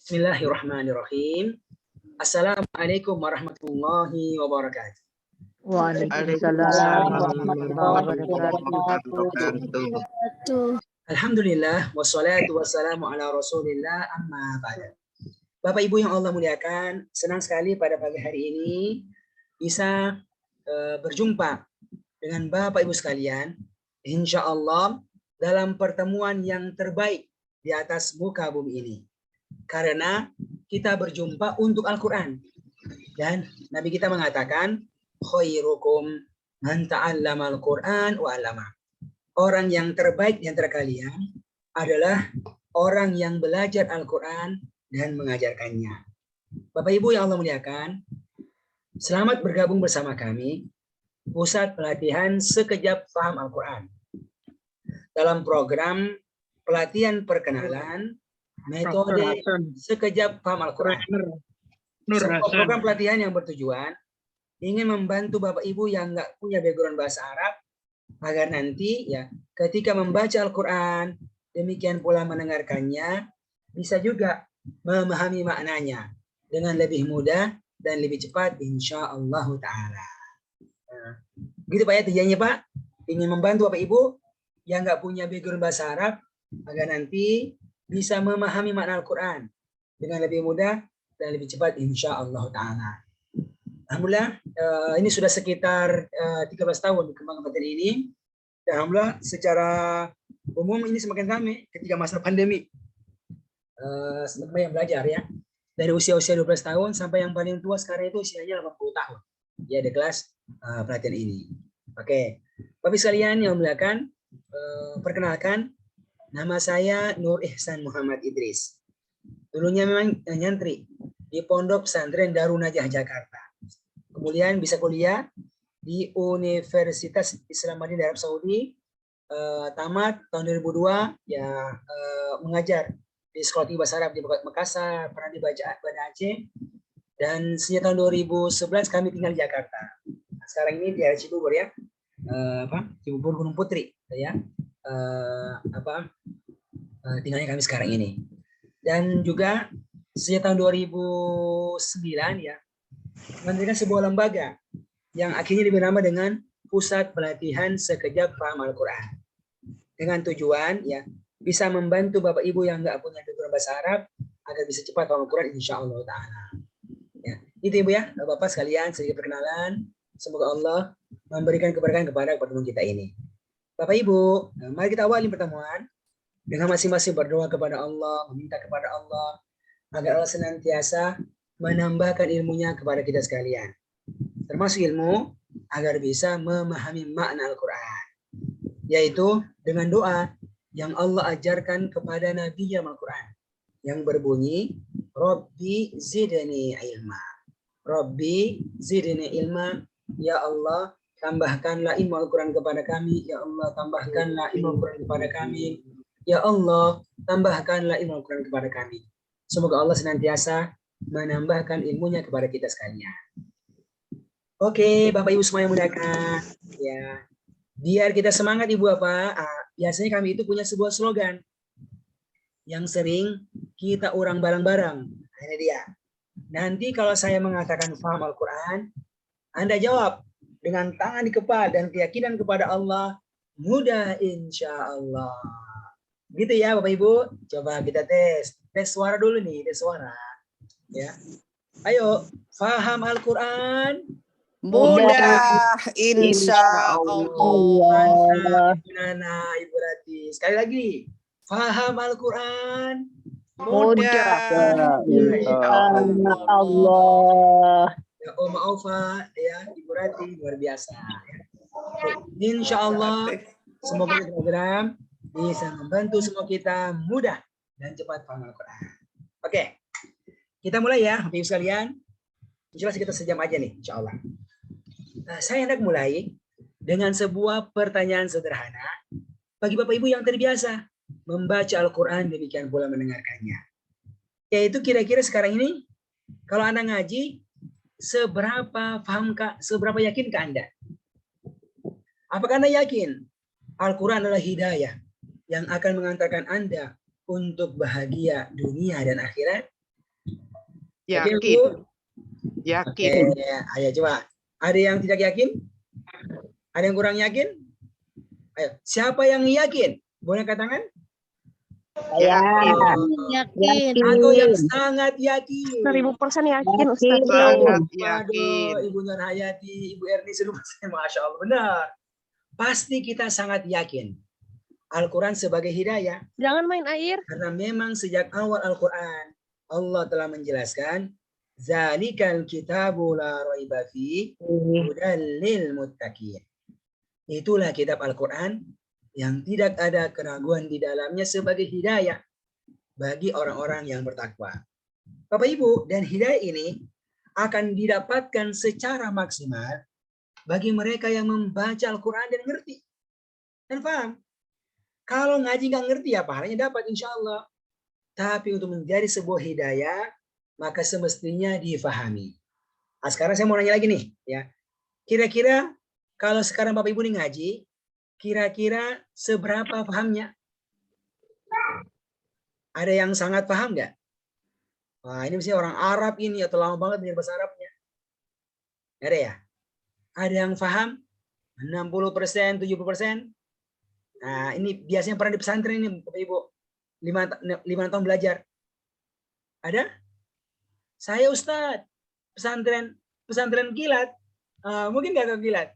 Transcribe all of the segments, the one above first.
Bismillahirrahmanirrahim. Assalamualaikum warahmatullahi wabarakatuh. Waalaikumsalam warahmatullahi wabarakatuh. Alhamdulillah wassalatu wassalamu ala Rasulillah amma ba'da. Bapak Ibu yang Allah muliakan, senang sekali pada pagi hari ini bisa berjumpa dengan Bapak Ibu sekalian, insya Allah dalam pertemuan yang terbaik di atas muka bumi ini. Karena kita berjumpa untuk Al-Quran. Dan Nabi kita mengatakan, khairukum man ta'allama al-Quran wa 'allama. Orang yang terbaik di antara kalian adalah orang yang belajar Al-Quran dan mengajarkannya. Bapak Ibu yang Allah muliakan, selamat bergabung bersama kami, Pusat Pelatihan Sekejap Paham Al-Quran. Dalam program pelatihan perkenalan metode sekejap paham Al-Quran. Sebuah program pelatihan yang bertujuan ingin membantu Bapak Ibu yang nggak punya background bahasa Arab agar nanti ya ketika membaca Al-Quran, demikian pula mendengarkannya, bisa juga memahami maknanya dengan lebih mudah dan lebih cepat insya Allah Ta'ala. Nah, gitu Pak ya tujuannya Pak, ingin membantu Bapak Ibu yang nggak punya background bahasa Arab agar nanti bisa memahami makna Al-Quran dengan lebih mudah dan lebih cepat insya Allah Ta'ala. Alhamdulillah ini sudah sekitar 13 tahun dikembangkan materi ini. Dan alhamdulillah secara umum ini semakin ramai ketika masa pandemi. Semakin banyak belajar ya. Dari usia-usia 12 tahun sampai yang paling tua sekarang itu usianya 80 tahun. Ya di kelas pelatihan ini. Oke. Bapak sekalian yang muliakan, perkenalkan, nama saya Nur Ihsan Muhammad Idris. Dulunya memang nyantri di Pondok Pesantren Darun Najah Jakarta. Kemudian bisa kuliah di Universitas Islam Madinah Arab Saudi. Tamat tahun 2002 ya, mengajar di Sekolah Tinggi Bahasa Arab di Makassar, pernah di Banda Aceh. Dan sejak tahun 2011 kami tinggal di Jakarta. Nah, sekarang ini di Cibubur ya. Cibubur Gunung Putri ya. Tinggalnya kami sekarang ini. Dan juga sejak tahun 2009 ya mendirikan sebuah lembaga yang akhirnya diberi nama dengan Pusat Pelatihan Sekejap Paham Al-Quran, dengan tujuan ya bisa membantu Bapak Ibu yang nggak punya background bahasa Arab agar bisa cepat paham Al-Quran insya Allah Ta'ala. Ya, itu Ibu ya Bapak sekalian, sedikit perkenalan. Semoga Allah memberikan keberkahan kepada pertemuan kita ini. Bapak Ibu, mari kita awali pertemuan dengan masing-masing berdoa kepada Allah, meminta kepada Allah agar Allah senantiasa menambahkan ilmunya kepada kita sekalian. Termasuk ilmu agar bisa memahami makna Al-Quran. Yaitu dengan doa yang Allah ajarkan kepada Nabi Al-Quran. Yang berbunyi, Rabbi zidni ilma. Rabbi zidni ilma. Ya Allah, tambahkanlah ilmu Al-Quran kepada kami. Ya Allah, tambahkanlah ilmu Al-Quran kepada kami. Ya Allah, tambahkanlah ilmu Al-Quran kepada kami. Semoga Allah senantiasa menambahkan ilmunya kepada kita sekalian. Oke, Bapak Ibu semua yang muliakan, ya, biar kita semangat Ibu Bapak. Biasanya kami itu punya sebuah slogan yang sering kita urang bareng-bareng. Ini dia. Nanti kalau saya mengatakan paham Al-Quran, Anda jawab dengan tangan di kepala dan keyakinan kepada Allah, mudah insya Allah. Gitu ya Bapak Ibu. Coba kita tes suara dulu nih, tes suara. Ya. Ayo, paham Al-Quran. Mudah insya Allah. Ibu Rati. Sekali lagi, paham Al-Quran. Mudah insya Allah. Ya, Om Aufa, ya Ibu Rati, luar biasa. Insya Allah, semoga program bisa membantu semua kita mudah dan cepat paham Al-Quran. Oke, kita mulai ya, Bapak Ibu sekalian. Jelas kita sejam aja nih, insya Allah. Saya hendak mulai dengan sebuah pertanyaan sederhana bagi Bapak Ibu yang terbiasa membaca Al-Quran, demikian pula mendengarkannya. Yaitu kira-kira sekarang ini, kalau Anda ngaji, seberapa pahamkah, seberapa yakinkah Anda? Apakah Anda yakin Al-Quran adalah hidayah yang akan mengantarkan Anda untuk bahagia dunia dan akhirat? Yakin, Yakin. Bu? Yakin. Oke, ayo coba. Ada yang tidak yakin? Ada yang kurang yakin? Ayo, siapa yang yakin? Boleh angkat tangan? Yakin. Yakin. Atau yang sangat yakin? 1000% yakin, Ustaz. Sangat Waduh, yakin. Ibu Nur Hayati, Ibu Erni, seluruh Masya Allah, benar. Pasti kita sangat yakin. Al-Quran sebagai hidayah. Jangan main air. Karena memang sejak awal Al-Quran, Allah telah menjelaskan, Zalikal kitabu la raiba fi hudal lil muttaqin. Itulah kitab Al-Quran yang tidak ada keraguan di dalamnya sebagai hidayah bagi orang-orang yang bertakwa. Bapak Ibu, dan hidayah ini akan didapatkan secara maksimal bagi mereka yang membaca Al-Quran dan ngerti dan paham. Kalau ngaji nggak ngerti ya pahalanya dapat insya Allah. Tapi untuk menjadi sebuah hidayah, maka semestinya difahami. Nah, sekarang saya mau nanya lagi nih, ya. Kira-kira kalau sekarang Bapak Ibu nih ngaji, kira-kira seberapa pahamnya? Ada yang sangat paham nggak? Wah, ini mesti orang Arab ini atau lama banget belajar bahasa Arabnya. Ada ya? Ada yang paham? 60%, 70%? Nah, ini biasanya pernah di pesantren ini, Bapak Ibu. 5 tahun belajar. Ada? Saya Ustadz, pesantren kilat. Mungkin nggak ke kilat?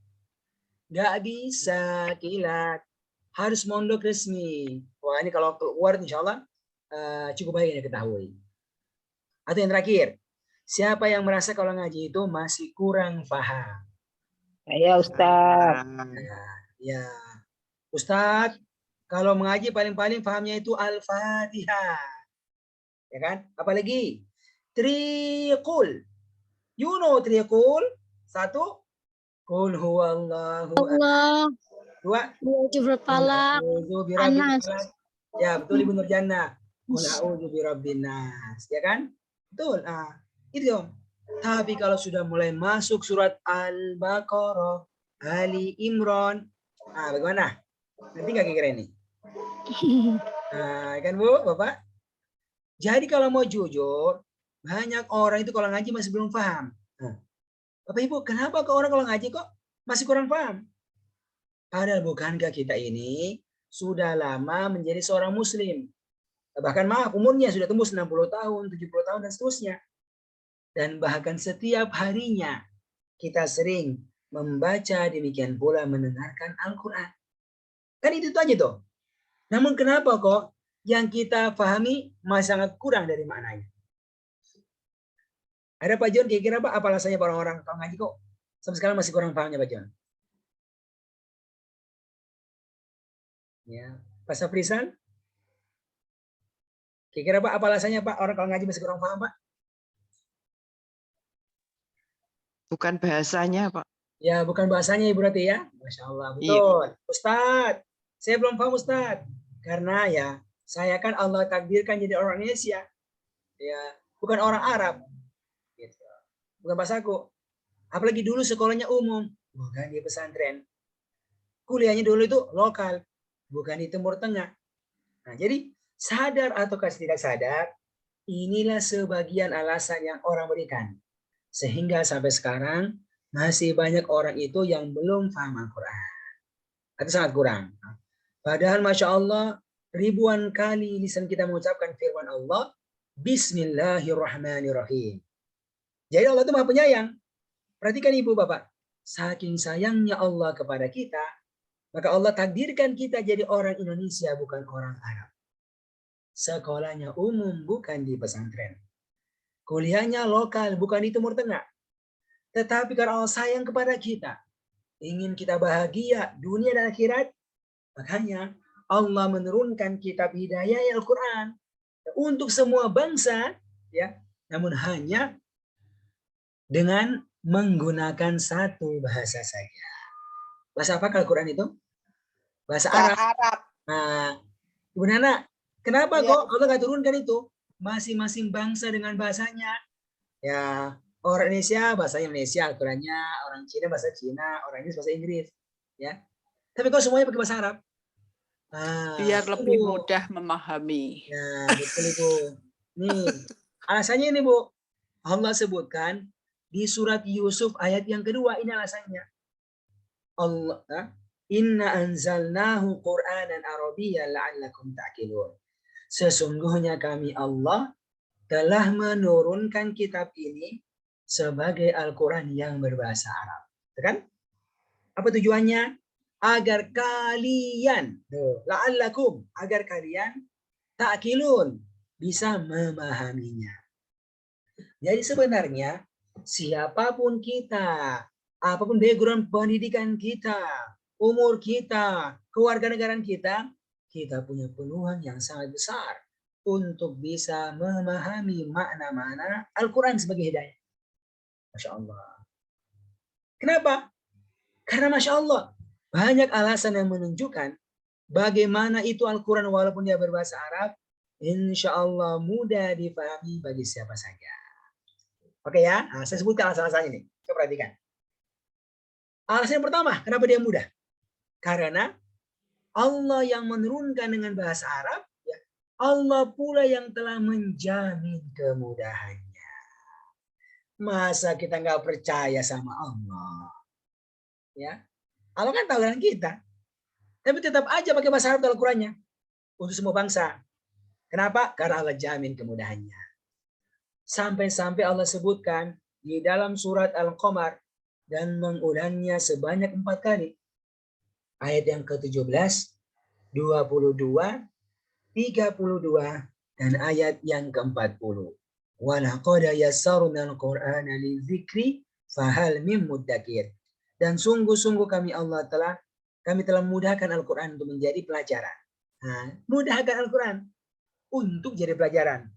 Nggak bisa kilat. Harus mondok resmi. Wah, ini kalau keluar insya Allah cukup baik ya ketahui. Atau yang terakhir, siapa yang merasa kalau ngaji itu masih kurang paham? Saya Ustaz. Ya, Ustadz, kalau mengaji paling-paling pahamnya itu Al-Fatihah. Ya kan? Apalagi triqul. You know triqul? 1, Qul huwallahu ahad. 2, Falak. Anas. Ya, betul Ibu Nurjana. Qul a'udzu birabbin nas. Ya kan? Betul. Itu dong. Tapi kalau sudah mulai masuk surat Al-Baqarah, Ali Imran, bagaimana? Nanti nggak kira ini? Kan Bu, Bapak? Jadi kalau mau jujur, banyak orang itu kalau ngaji masih belum paham. Bapak Ibu, kenapa kok orang kalau ngaji kok masih kurang paham? Padahal bukankah kita ini sudah lama menjadi seorang muslim? Bahkan maaf, umurnya sudah tembus 60 tahun, 70 tahun, dan seterusnya. Dan bahkan setiap harinya kita sering membaca, demikian pula mendengarkan Al-Quran. Kan itu aja tuh. Namun kenapa kok yang kita pahami masih sangat kurang dari maknanya? Ada Pak John, kira-kira apa alasannya orang-orang kalau ngaji kok sampai sekarang masih kurang pahamnya Pak John? Ya, Pak Safrisan? Kira-kira apa alasannya Pak orang kalau ngaji masih kurang paham Pak? Bukan bahasanya, Pak. Ya, bukan bahasanya Ibu Rati ya. Masya Allah, betul. Iya. Ustadz, saya belum paham Ustadz. Karena ya, saya kan Allah takdirkan jadi orang Indonesia. Ya, bukan orang Arab. Gitu. Bukan bahasaku. Apalagi dulu sekolahnya umum. Bukan di pesantren. Kuliahnya dulu itu lokal. Bukan di Timur Tengah. Nah, jadi sadar atau tidak sadar, inilah sebagian alasan yang orang berikan. Sehingga sampai sekarang masih banyak orang itu yang belum paham Al-Quran. Itu sangat kurang. Padahal Masya Allah, ribuan kali lisan kita mengucapkan firman Allah, Bismillahirrahmanirrahim. Jadi Allah itu Maha Penyayang. Perhatikan Ibu Bapak, saking sayangnya Allah kepada kita, maka Allah takdirkan kita jadi orang Indonesia, bukan orang Arab. Sekolahnya umum, bukan di pesantren. Kuliahnya lokal, bukan di Timur Tengah. Tetapi karena Allah sayang kepada kita, ingin kita bahagia dunia dan akhirat, makanya Allah menurunkan kitab hidayah Al-Quran untuk semua bangsa, ya, namun hanya dengan menggunakan satu bahasa saja. Bahasa apa Al-Quran itu? Bahasa Arab. Nah, Ibu Nana, kenapa kok Allah nggak turunkan itu? Masing-masing bangsa dengan bahasanya. Ya, orang Indonesia bahasa Indonesia, Al-Qurannya, orang Cina bahasa Cina, orang Inggris bahasa Inggris. Ya. Tapi kok semuanya pakai bahasa Arab? Biar lebih mudah memahami. Ya, betul Ibu. Nih, alasannya ini Bu. Allah sebutkan di surat Yusuf ayat yang kedua, ini alasannya. Allah, inna anzalnahu Qur'anan Arabiyyan la'allakum ta'qilun. Sesungguhnya kami Allah telah menurunkan kitab ini sebagai Al-Quran yang berbahasa Arab. Kan? Apa tujuannya? Agar kalian, la'allakum, agar kalian ta'qilun, bisa memahaminya. Jadi sebenarnya siapapun kita, apapun background pendidikan kita, umur kita, kewarganegaraan kita, kita punya peluang yang sangat besar untuk bisa memahami makna-makna Al-Quran sebagai hidayah. Masya Allah. Kenapa? Karena Masya Allah, banyak alasan yang menunjukkan bagaimana itu Al-Quran walaupun dia berbahasa Arab, insya Allah mudah dipahami bagi siapa saja. Oke ya, nah, saya sebutkan alasan-alasannya nih. Coba perhatikan. Alasan yang pertama, kenapa dia mudah? Karena Allah yang menurunkan dengan bahasa Arab, ya, Allah pula yang telah menjamin kemudahannya. Masa kita nggak percaya sama Allah? Ya, Allah kan tahu dengan kita. Tapi tetap aja pakai bahasa Arab dalam Al-Qurannya. Untuk semua bangsa. Kenapa? Karena Allah jamin kemudahannya. Sampai-sampai Allah sebutkan di dalam surat Al-Qamar dan mengulangnya sebanyak 4 kali. Ayat yang ke-17, 22, 32, dan ayat yang ke-40. Walaqad yassarna al-Qur'ana lidzikri fahal mim muddakir. Dan sungguh-sungguh kami telah mudahkan Al-Quran untuk menjadi pelajaran. Nah, mudahkan Al-Quran untuk jadi pelajaran.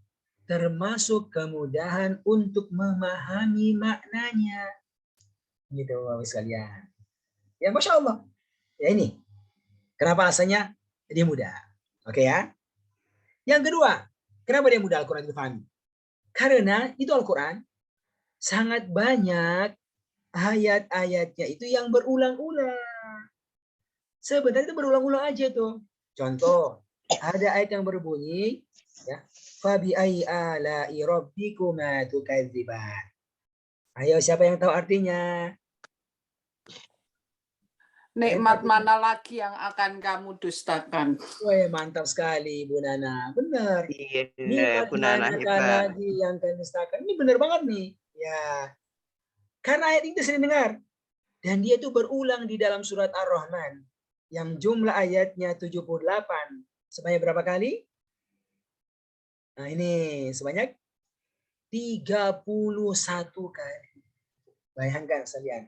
Termasuk kemudahan untuk memahami maknanya. Gitu Bapak sekalian. Ya Masya Allah. Ya ini. Kenapa alasannya? Dia mudah. Oke ya. Yang kedua. Kenapa dia mudah Al-Quran dipahami? Karena itu Al-Quran sangat banyak ayat-ayatnya itu yang berulang-ulang. Sebenarnya itu berulang-ulang aja tuh. Contoh. Ada ayat yang berbunyi. Ya. Fabi ayyi ala'i rabbikuma tukadziban. Ayo siapa yang tahu artinya? Nikmat mana lagi yang akan kamu dustakan? Wah, mantap sekali Bu Nana. Benar. Iya, Nikmat Bu Nana manakah hebat. lagi yang akan dustakan? Ini benar banget nih. Ya. Karena ayat ini sering dengar. Dan dia itu berulang di dalam surat Ar-Rahman. Yang jumlah ayatnya 78. Sebanyak berapa kali? Nah ini sebanyak 31 kali. Bayangkan sekalian.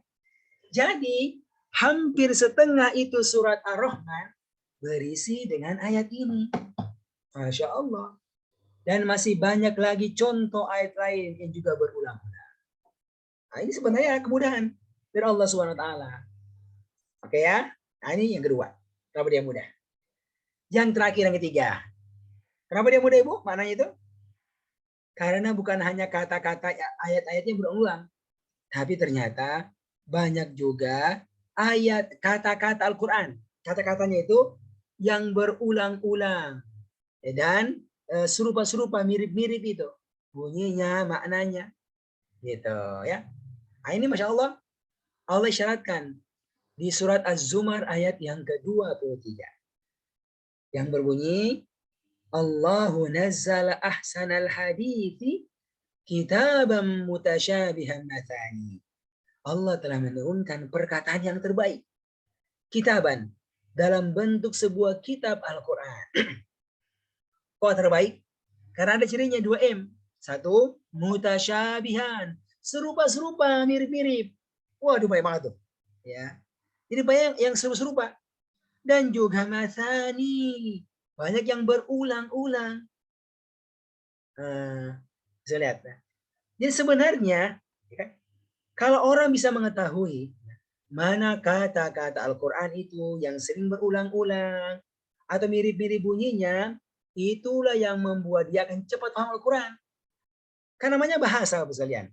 Jadi hampir setengah itu surat Ar-Rahman berisi dengan ayat ini. Masya Allah. Dan masih banyak lagi contoh ayat lain yang juga berulang-ulang. Nah ini sebenarnya kemudahan dari Allah SWT. Oke ya. Nah ini yang kedua. Kenapa dia mudah? Yang terakhir yang ketiga. Kenapa dia mudah Ibu? Maknanya itu? Karena bukan hanya kata-kata ayat-ayatnya berulang. Tapi ternyata banyak juga ayat kata-kata Al-Quran. Kata-katanya itu yang berulang-ulang. Dan serupa-serupa mirip-mirip itu. Bunyinya, maknanya. Gitu ya. Nah, ini Masya Allah. Allah isyaratkan di surat Az-Zumar ayat yang ke-23. Yang berbunyi Allahu nazzala ahsanal hadithi kitaban mutasyabihan mathani. Allah telah menurunkan perkataan yang terbaik. Kitaban dalam bentuk sebuah kitab Al-Quran. Kok terbaik? Karena ada cirinya 2M. 1, mutasyabihan. Serupa-serupa, mirip-mirip. Waduh, baik banget tuh. Ya. Jadi banyak yang serupa-serupa. Dan juga mathani. Banyak yang berulang-ulang. Bisa lihat. Jadi sebenarnya, kalau orang bisa mengetahui mana kata-kata Al-Quran itu yang sering berulang-ulang atau mirip-mirip bunyinya, itulah yang membuat dia akan cepat paham Al-Quran. Kan namanya bahasa, Bapak sekalian.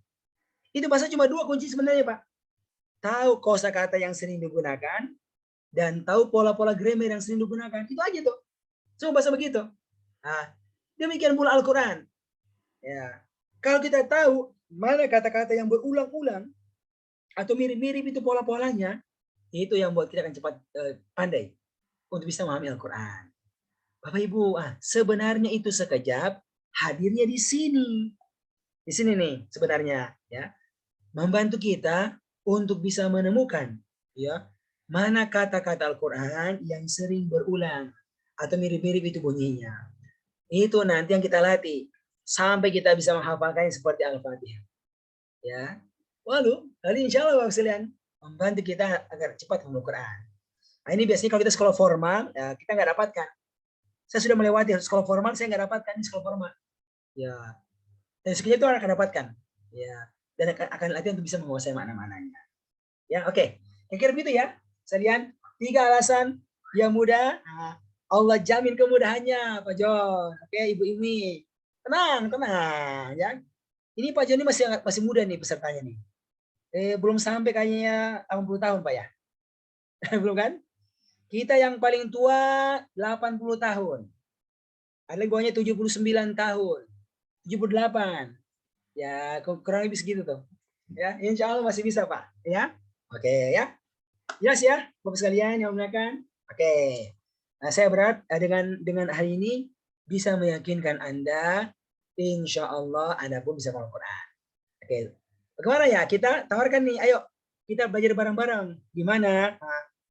Itu bahasa cuma 2 kunci sebenarnya, Pak. Tahu kosakata yang sering digunakan dan tahu pola-pola grammar yang sering digunakan. Itu aja tuh. Cuma bahasa begitu. Nah, demikian pula Al-Quran. Ya. Kalau kita tahu mana kata-kata yang berulang-ulang atau mirip-mirip itu pola-polanya, itu yang buat kita akan cepat pandai untuk bisa memahami Al-Quran. Bapak Ibu, sebenarnya itu sekejap hadirnya di sini. Di sini nih sebenarnya ya. Membantu kita untuk bisa menemukan ya mana kata-kata Al-Quran yang sering berulang atau mirip-mirip itu bunyinya. Itu nanti yang kita latih sampai kita bisa menghafalkan seperti Al-Fatihah. Ya. Lalu insya Allah Bapak sekalian membantu kita agar cepat menghafal Quran. Nah, ini biasanya kalau kita sekolah formal ya, kita nggak dapatkan. Saya sudah melewati sekolah formal, saya nggak dapatkan di sekolah formal. Ya, dan sekejap itu akan dapatkan. Ya, dan akan latihan untuk bisa menguasai makna-maknanya. Ya, oke. Kira-kira begitu ya. Sekalian 3 alasan yang mudah. Allah jamin kemudahannya, Pak John. Oke, Ibu Imi. Tenang. Ya. Ini Pak John ini masih muda nih pesertanya nih. Belum sampai kayaknya 80 tahun, Pak ya. Belum kan? Kita yang paling tua 80 tahun. Ada yang bawahnya 79 tahun. 78. Ya, kurang lebih segitu tuh. Ya, insya Allah masih bisa, Pak. Ya. Oke, ya. Jelas ya, Bapak sekalian yang muliakan. Oke. Nah, saya berat dengan hari ini bisa meyakinkan Anda, insya Allah Anda pun bisa menghafal Quran. Oke. Bagaimana ya? Kita tawarkan nih, ayo kita belajar bareng-bareng. Di mana?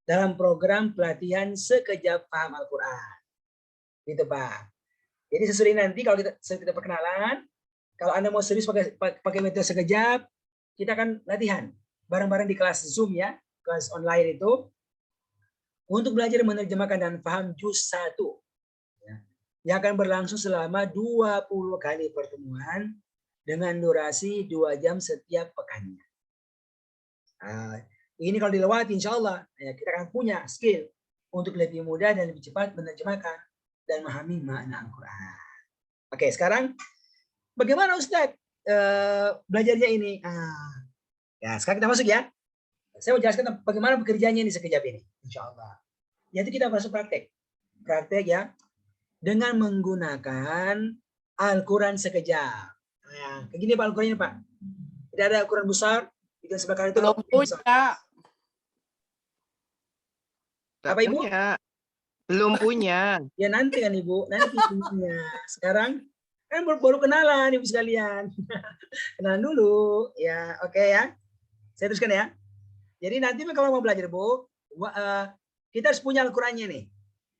Dalam program pelatihan sekejap paham Al-Quran. Gitu, Pak. Jadi sesudah nanti kalau kita perkenalan, kalau Anda mau serius pakai metode sekejap, kita akan latihan bareng-bareng di kelas Zoom ya, kelas online itu, untuk belajar menerjemahkan dan paham juz 1. Ya, yang akan berlangsung selama 20 kali pertemuan dengan durasi 2 jam setiap pekannya. Ini kalau dilewati insya Allah ya, kita akan punya skill untuk lebih mudah dan lebih cepat menerjemahkan dan memahami makna Al-Quran. Oke, sekarang bagaimana Ustadz belajarnya ini? Ya, sekarang kita masuk ya. Saya mau jelaskan bagaimana bekerjanya ini sekejap ini, insya Allah. Yaitu kita masuk praktek. Praktek ya, dengan menggunakan Al-Quran sekejap. Nah, kayak gini Pak Al-Quran ini Pak. Tidak ada Al-Quran besar, itu sebelah kanan itu Belum punya. Apa Ibu? Belum punya. Ya nanti kan Ibu, nanti punya. Sekarang kan baru kenalan Ibu sekalian. Kenalan dulu, ya oke ya. Saya teruskan ya. Jadi nanti kalau mau belajar Bu, kita harus punya Al-Qurannya nih.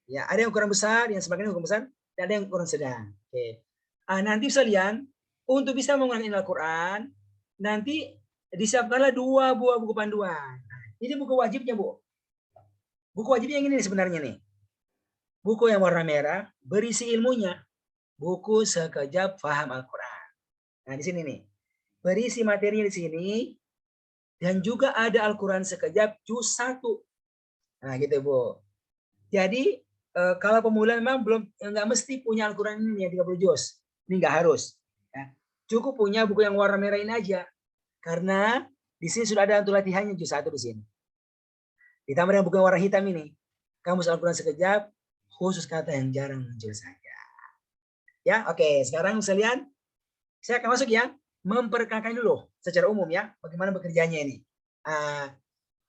Ya, ada yang ukuran besar, yang sebagainya ukuran besar, dan ada yang ukuran sedang. Oke. Nanti sekalian, untuk bisa menggunakan Al-Quran, nanti disiapkanlah 2 buah buku panduan. Ini buku wajibnya Bu. Buku wajibnya yang ini sebenarnya nih. Buku yang warna merah, berisi ilmunya. Buku sekejap paham Al-Quran. Nah di sini nih, berisi materinya di sini, dan juga ada Al-Quran sekejap juz 1. Nah gitu Bu. Jadi kalau pemula memang nggak mesti punya Al-Quran ini yang 30 juz. Ini nggak harus. Ya. Cukup punya buku yang warna merah ini aja. Karena di sini sudah ada untuk latihannya juz 1 di sini. Ditambah dengan buku yang warna hitam ini. Kamus Al-Quran sekejap, khusus kata yang jarang muncul saja. Ya, oke. Sekarang sekalian, saya akan masuk ya. Memperkenalkan dulu secara umum ya. Bagaimana bekerjanya ini.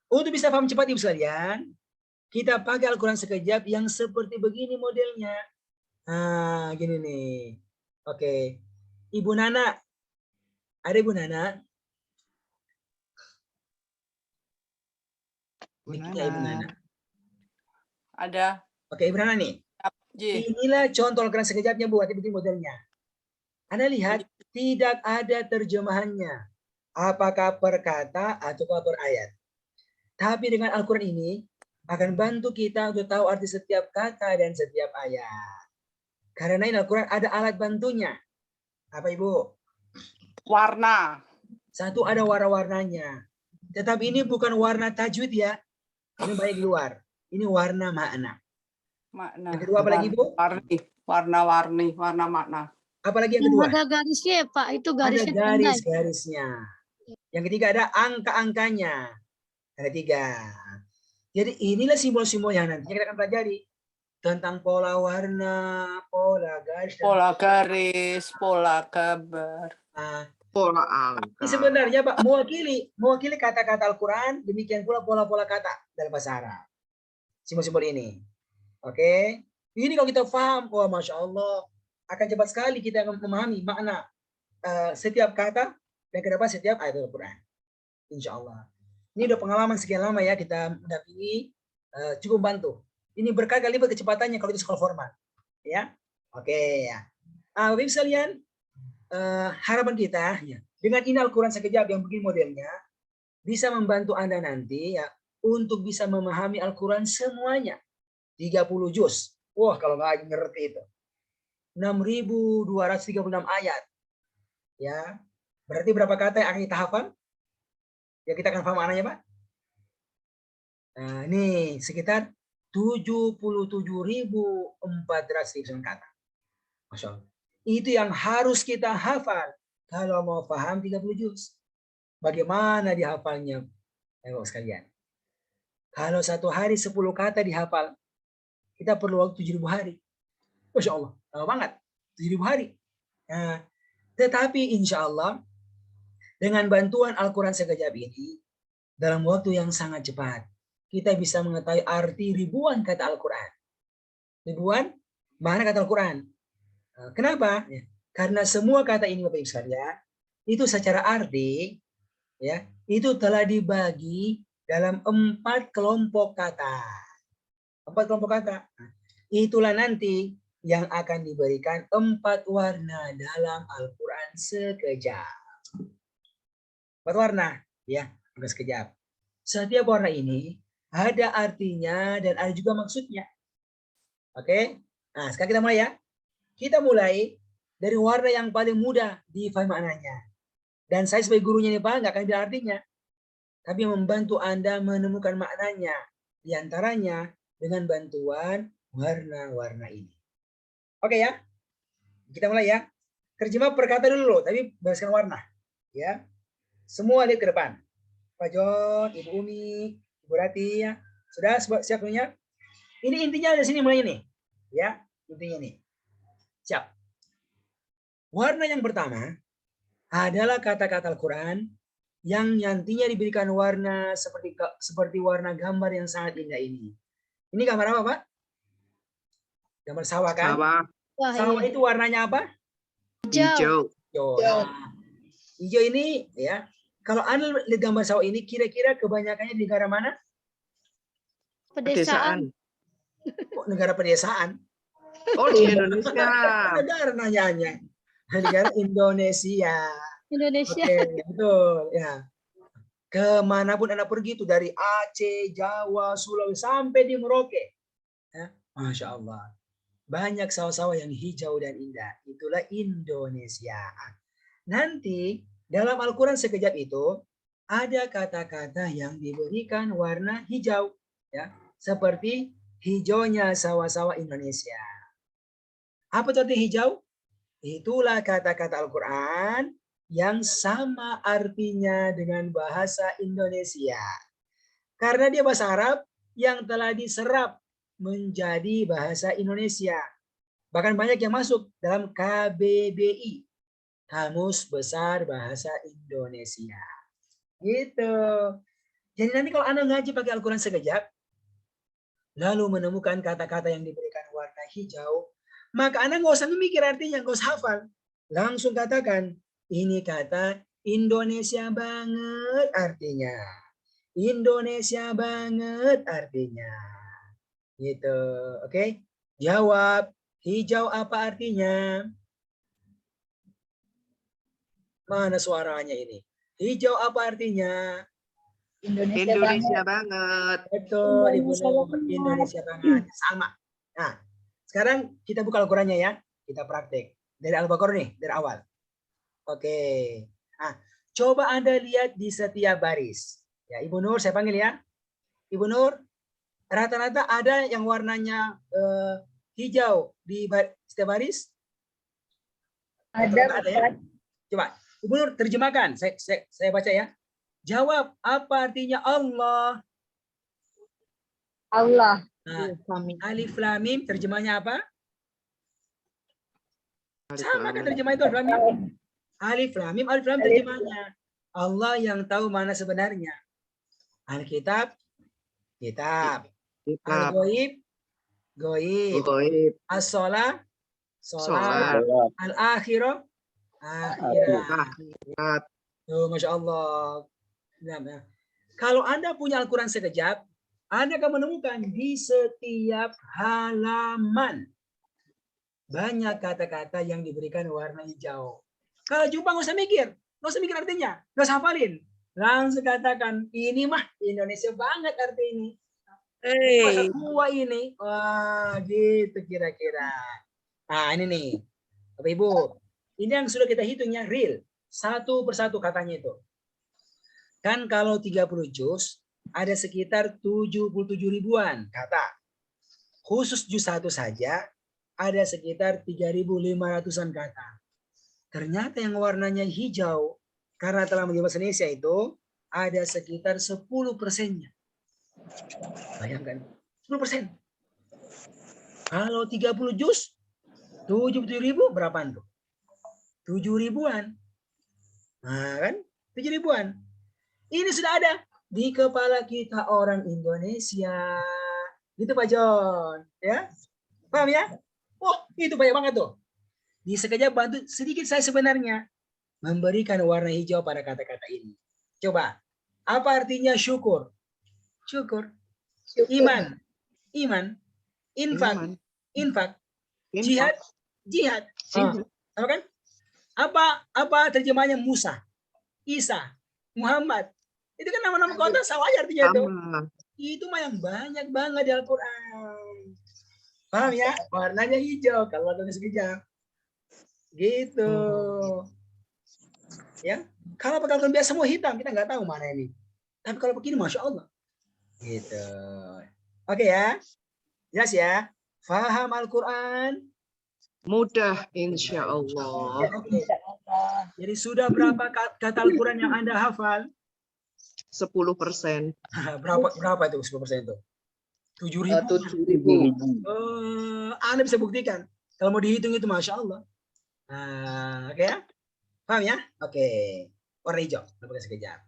Untuk bisa paham cepat Ibu sekalian, kita pakai Al-Quran sekejap yang seperti begini modelnya. Gini nih. Oke. Ibu Nana. Ada Ibu Nana? Ibu Nana. Ada. Oke, Ibu Nana nih. Inilah contoh Al-Quran sekejapnya Bu. Begini modelnya. Anda lihat, tidak ada terjemahannya. Apakah per kata atau per ayat. Tapi dengan Al-Quran ini, akan bantu kita untuk tahu arti setiap kata dan setiap ayat. Karena ini Al-Quran ada alat bantunya. Apa Ibu? Warna. Satu ada warna-warnanya. Tetapi ini bukan warna tajwid ya. Ini baik luar. Ini warna makna. Makna. Yang kedua apa lagi Ibu? Warna-warni, warna makna. Apalagi yang kedua? Ada garisnya ya Pak, itu garisnya. Ada garis-garisnya. Yang ketiga ada angka-angkanya. Ada 3. Jadi inilah simbol-simbol yang nantinya kita akan pelajari. Tentang pola warna, pola garis. Pola garis, pola gambar. Pola Ini angka. sebenarnya Pak mewakili kata-kata Al-Quran, demikian pula pola-pola kata dalam bahasa Arab. Simbol-simbol ini. Oke. Ini kalau kita paham, wah Masya Allah, akan cepat sekali kita memahami makna setiap kata dan kedepan setiap ayat Al-Quran. Insya Allah. Ini udah pengalaman sekian lama ya kita mendampingi, cukup bantu. Ini berkali-kali lipat kecepatannya kalau itu sekolah formal. Ya. Oke ya. Bapak Ibu sekalian, harapan kita ya, dengan ini Al-Quran sekejap yang begini modelnya bisa membantu Anda nanti ya untuk bisa memahami Al-Quran semuanya. 30 juz. Wah, kalau nggak ngerti itu. 6.236 ayat. Ya. Berarti berapa kata yang akan kita hafal? Ya kita akan paham maknanya, Pak. Nah, ini sekitar 77.400 kata. Masya Allah. Itu yang harus kita hafal kalau mau paham 30 juz. Bagaimana dihafalnya? Ayo sekalian. Kalau satu hari 10 kata dihafal, kita perlu waktu 7.000 hari. Masya Allah, lama banget. 7.000 hari. Nah, tetapi insya Allah, dengan bantuan Al-Quran sekejap ini, dalam waktu yang sangat cepat, kita bisa mengetahui arti ribuan kata Al-Quran. Ribuan mana kata Al-Quran. Kenapa? Karena semua kata ini Bapak Ibu sekalian, itu secara arti, ya, itu telah dibagi dalam 4 kelompok kata. 4 kelompok kata. Itulah nanti yang akan diberikan 4 warna dalam Al-Quran sekejap. 4 warna, ya, sekejap. Setiap warna ini ada artinya dan ada juga maksudnya. Oke? Nah, sekarang kita mulai ya. Kita mulai dari warna yang paling mudah difahami maknanya. Dan saya sebagai gurunya ini Pak, nggak akan bilang artinya. Tapi membantu Anda menemukan maknanya. Di antaranya dengan bantuan warna-warna ini. Oke ya? Kita mulai ya. Terjemah perkata dulu, tapi berdasarkan warna. Ya. Semua lihat ke depan. Pak John, Ibu Umi, Ibu Rati ya. Sudah siap punya? Ini intinya dari sini mulai ini. Ya, intinya ini. Siap. Warna yang pertama adalah kata-kata Al-Quran yang nantinya diberikan warna seperti warna gambar yang sangat indah ini. Ini gambar apa, Pak? Gambar sawah kan? Sawah. Wah, Sawah iya. itu warnanya apa? Hijau. Hijau. Nah, hijau ini ya. Kalau Anda lihat gambar sawah ini, kira-kira kebanyakannya di negara mana? Pedesaan. Kok negara pedesaan? Oh, di Indonesia. Negara nanyanya. Negara Indonesia. Indonesia. Oke, betul ya. Kemanapun Anda pergi itu dari Aceh, Jawa, Sulawesi sampai di Merauke. Ya, Masya Allah. Banyak sawah-sawah yang hijau dan indah. Itulah Indonesia. Nanti dalam Al-Quran sekejap itu ada kata-kata yang diberikan warna hijau. Ya, seperti hijaunya sawah-sawah Indonesia. Apa itu arti hijau? Itulah kata-kata Al-Quran yang sama artinya dengan bahasa Indonesia. Karena dia bahasa Arab yang telah diserap menjadi bahasa Indonesia. Bahkan banyak yang masuk dalam KBBI, Kamus Besar Bahasa Indonesia. Gitu. Jadi nanti kalau Anda ngaji pakai Al-Quran sekejap, lalu menemukan kata-kata yang diberikan warna hijau, maka Anda nggak usah mikir artinya, nggak usah hafal. Langsung katakan, ini kata Indonesia banget artinya. Indonesia banget artinya. Gitu, oke? Jawab, hijau apa artinya? Mana suaranya ini? Hijau apa artinya? Indonesia banget. Betul, Ibu Nur. Indonesia banget. Sama. Nah, sekarang kita buka Al-Qurannya ya. Kita praktek. Dari Al-Baqarah nih, dari awal. Oke. Nah, coba Anda lihat di setiap baris. Ya, Ibu Nur, saya panggil ya. Ibu Nur, rata-rata ada yang warnanya hijau di setiap baris? Ada ya? Coba, Ibu Nur terjemahkan. Saya baca ya. Jawab, apa artinya Allah? Allah. Nah, Alif Lam Mim terjemahnya apa? Sama kan terjemah itu Alif Lam Mim? Alif lam mim, alif lam terjemahnya. Allah yang tahu mana sebenarnya. Alkitab, kitab. Kitab. Al-ghaib, ghaib. Goib. As-shalah, Sholat. salat. Al-akhirah, akhirat. Akhirat. Tuh, Masya Allah. Nah, kalau Anda punya Al-Quran sekejap, Anda akan menemukan di setiap halaman banyak kata-kata yang diberikan warna hijau. Kalau jumpa nggak usah mikir artinya, nggak usah hafalin. Langsung katakan, ini mah Indonesia banget arti ini. Masa tua ini, wah gitu kira-kira. Nah ini nih, Bapak Ibu, ini yang sudah kita hitungnya real, satu persatu katanya itu. Kan kalau 30 juz, ada sekitar 77 ribuan kata. Khusus juz 1 saja, ada sekitar 3.500-an kata. Ternyata yang warnanya hijau, karena telah menjadi bahasa Indonesia itu, ada sekitar 10%-nya. Bayangkan, 10%. Kalau 30 juz, 77 ribu, berapaan tuh? 7 ribuan. Nah kan, 7 ribuan. Ini sudah ada di kepala kita orang Indonesia. Gitu Pak John. Ya, paham ya? Oh, itu banyak banget tuh. Di sekejap bantu sedikit saya sebenarnya memberikan warna hijau pada kata-kata ini. Coba, apa artinya syukur? Syukur. Iman. Iman. Infak. Infak. Jihad. Jihad. Tahu kan? Apa terjemahnya Musa? Isa. Muhammad. Itu kan nama-nama kota sawahnya artinya itu. Itu mah yang banyak banget di Al-Quran. Paham ya? Warnanya hijau kalau tulis sekejap. Gitu. Ya. Kalau pakai Al-Quran biasa semua hitam, kita nggak tahu mana ini. Tapi kalau begini, Masya Allah. Gitu. Oke ya. Jelas ya. Faham Al-Quran? Mudah, insya Allah. Oke. Jadi sudah berapa kata Al-Quran yang Anda hafal? 10%. Berapa itu 10% itu? 7.000. 7.000. Anda bisa buktikan. Kalau mau dihitung itu Masya Allah. Oke ya? Paham ya? Oke. Warna hijau. Kita sekejap.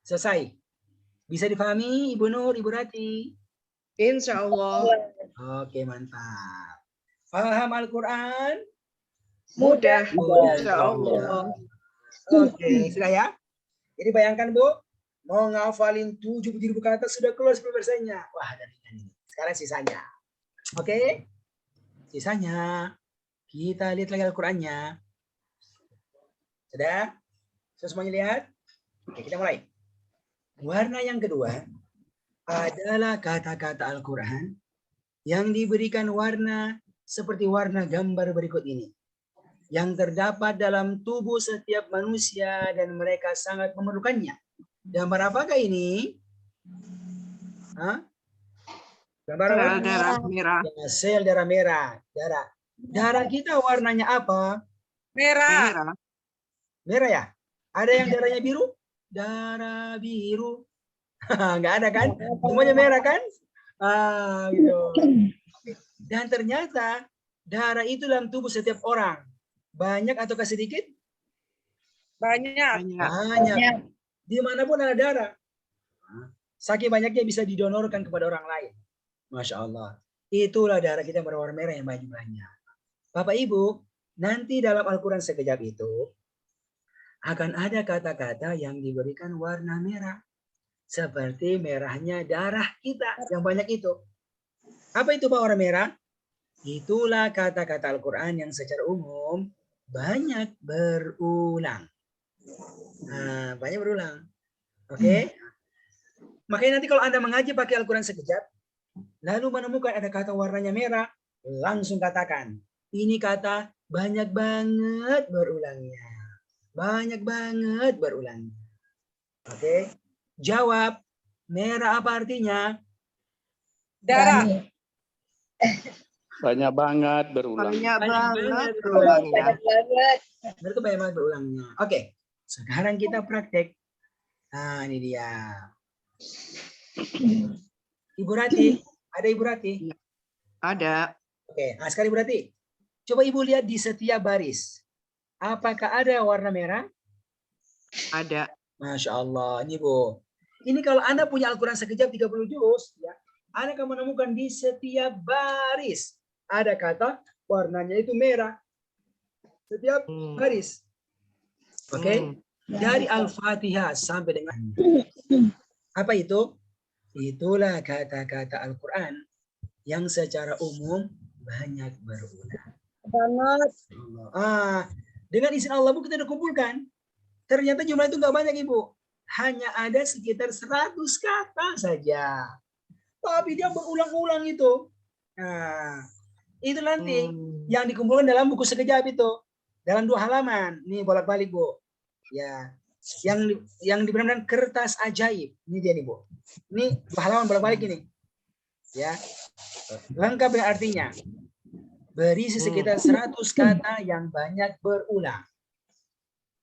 Selesai. Bisa dipahami Ibu Nur, Ibu Rati? Insya Allah. Oke, mantap. Paham Al-Quran? Mudah. Mudah. Insya Allah. Oke, sudah ya? Jadi bayangkan Bu, mau ngafalin 7.000 kata sudah keluar 10%-nya. Wah, dari ini. Sekarang sisanya. Oke? Sisanya kita lihat lagi Al-Qur'annya. Sudah? Sudah semuanya lihat? Oke, kita mulai. Warna yang kedua adalah kata-kata Al-Qur'an yang diberikan warna seperti warna gambar berikut ini. Yang terdapat dalam tubuh setiap manusia dan mereka sangat memerlukannya. Gambar apakah ini? Hah? Gambar apa? Darah merah. Ya, sel darah merah. Darah kita warnanya apa? Merah. Merah ya? Ada yang darahnya biru? Darah biru. Nggak ada kan? Semuanya merah kan? Gitu. Dan ternyata darah itu dalam tubuh setiap orang. Banyak ataukah sedikit? Banyak. Banyak. Dimanapun ada darah. Saking banyaknya bisa didonorkan kepada orang lain. Masya Allah. Itulah darah kita yang berwarna merah yang banyak. Bapak Ibu, nanti dalam Al-Quran sekejap itu akan ada kata-kata yang diberikan warna merah. Seperti merahnya darah kita yang banyak itu. Apa itu Pak warna merah? Itulah kata-kata Al-Quran yang secara umum banyak berulang. Banyak berulang. Oke? Makanya nanti kalau Anda mengaji pakai Al-Quran sekejap, lalu menemukan ada kata warnanya merah, langsung katakan, ini kata banyak banget berulangnya. Banyak banget berulangnya. Oke? Jawab, merah apa artinya? Darah. Banyak banget berulang. Banyak banget berulangnya. berulangnya. Berarti banyak banget berulangnya. Oke, sekarang kita praktek. Nah, ini dia. Ibu Rati, ada Ibu Rati? Ada. Oke, nah sekarang Ibu Rati, coba Ibu lihat di setiap baris. Apakah ada warna merah? Ada. Masya Allah, ini Bu. Ini kalau Anda punya Al-Quran sekejap 30 juz, ya, Anda akan menemukan di setiap baris ada kata warnanya itu merah. Setiap baris. Oke? Dari Al-Fatihah sampai dengan apa itu? Itulah kata-kata Al-Quran yang secara umum banyak berulang. Dengan izin Allah, Bu, kita udah kumpulkan. Ternyata jumlah itu nggak banyak, Ibu. Hanya ada sekitar 100 kata saja. Tapi dia berulang-ulang itu. Nah, itu nanti yang dikumpulkan dalam buku sekejap itu. Dalam 2 halaman. Nih bolak-balik, Bu. Ya. Yang diberikan kertas ajaib. Ini dia nih, Bu. Ini 2 halaman bolak-balik ini. Ya. Lengkap dengan artinya. Berisi sekitar 100 kata yang banyak berulang.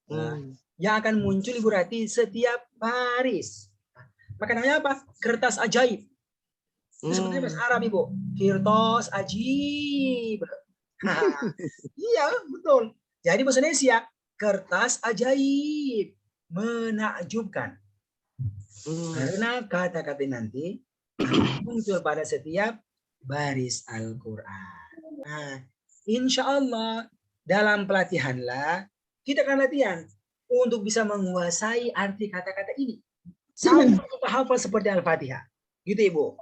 Nah, yang akan muncul Ibu Rati setiap baris. Maka namanya apa? Kertas ajaib. Itu sebetulnya bahasa Arab, Ibu. Kirtos ajib. Iya, betul. Jadi bahasa Indonesia, kertas ajaib. Menakjubkan. Karena kata-kata nanti muncul pada setiap baris Al-Quran. Nah, insya Allah dalam pelatihanlah kita akan latihan untuk bisa menguasai arti kata-kata ini. Sampai kita hafal seperti Al-Fatihah. Gitu, Ibu.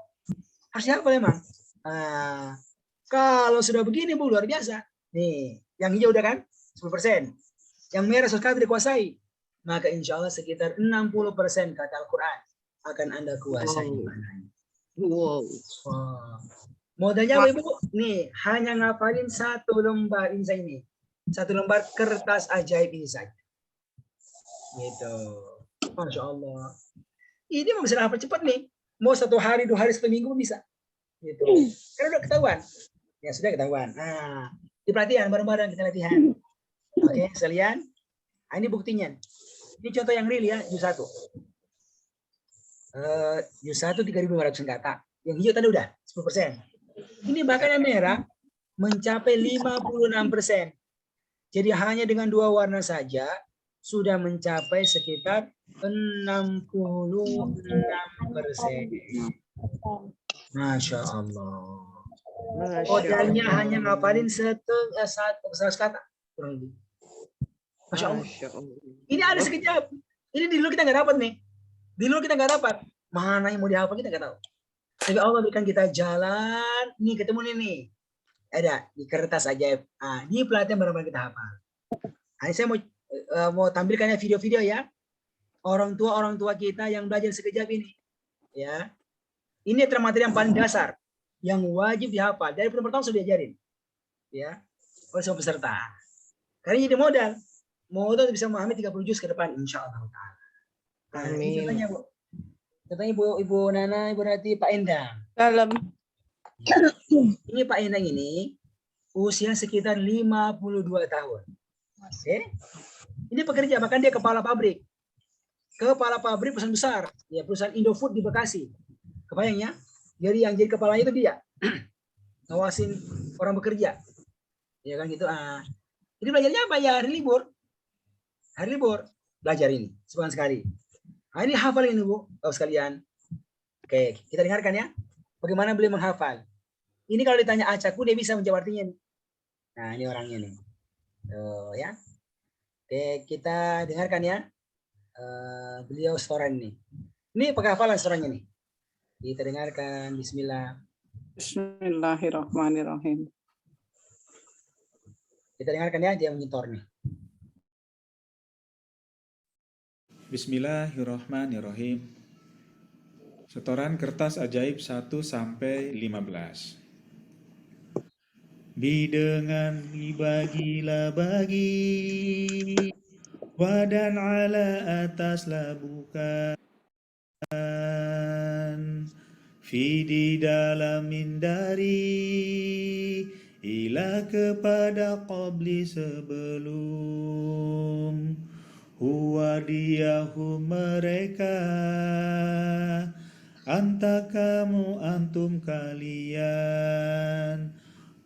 Harus hafal memang. Kalau sudah begini, Bu, luar biasa. Nih, yang hijau udah kan? 10%. Yang merah sekali dikuasai. Maka insya Allah sekitar 60% kata Al-Quran akan Anda kuasai. Wow. Modalnya apa, Ibu? Nih, hanya ngapalin 1 lembar ini. 1 lembar kertas ajaib ini saja. Gitu. Masya Allah. Ini mau bisa hafal cepat nih. Mau 1 hari, 2 hari, 1 minggu bisa. Gitu. Karena udah ketahuan. Ya sudah ketahuan. Nah, di pelatihan bareng-bareng kita latihan. Oke, sekalian. Nah, ini buktinya. Ini contoh yang real ya, juz 1. Juz 1 3.500 kata. Yang hijau tadi udah 10%. Ini bahkan yang merah mencapai 56%. Jadi hanya dengan 2 warna saja sudah mencapai sekitar 66%. Masya Allah. Modalnya hanya ngapalin 100 kata. Masya Allah. Ini ada sekejap. Ini di dulu kita nggak dapat nih. Di dulu kita nggak dapat. Mana yang mau dihafal kita nggak tahu. Tapi Allah berikan kita jalan. Nih ketemu nih. Ada di kertas ajaib. Ini pelatihan bareng-bareng kita hafal. Ini saya mau tampilkannya video-video ya. Orang tua kita yang belajar sekejap ini. Ya. Ini materi yang paling dasar. Yang wajib dihafal. Dari pertama sudah diajarin. Ya. Oleh semua peserta. Karena jadi modal. Modal bisa memahami 30 juz ke depan. Insya Allah. Amin. Contohnya, Bu. Contohnya Ibu Nana, Ibu Rati, Pak Endang. Dalam. Ini Pak Endang ini usia sekitar 52 tahun. Oke. Ini pekerja, bahkan dia kepala pabrik. Kepala pabrik perusahaan besar. Ya, perusahaan Indofood di Bekasi. Kebayang ya? Jadi yang jadi kepalanya itu dia. Ngawasin orang bekerja. Ya kan gitu. Jadi belajarnya apa ya? Hari libur. Hari libur. Belajar ini. Sebulan sekali. Ini hafal ini, Bu. Bapak sekalian. Oke, kita dengarkan ya. Bagaimana beliau menghafal. Ini kalau ditanya acaku, dia bisa menjawab artinya. Nah, ini orangnya nih. Tuh, ya. Oke, kita dengarkan ya. Beliau setoran nih. Ini pakai hafalan setorannya nih. Kita dengarkan. Bismillah. Bismillahirrahmanirrahim. Kita dengarkan ya, dia menyetor nih. Bismillahirrahmanirrahim. Setoran kertas ajaib 1 sampai 15. Bidengan bagilah bagi, wadan ala ataslah bukan, fi dalamin dari ila kepada qabli sebelum, huwa diyahu mereka, anta kamu antum kalian,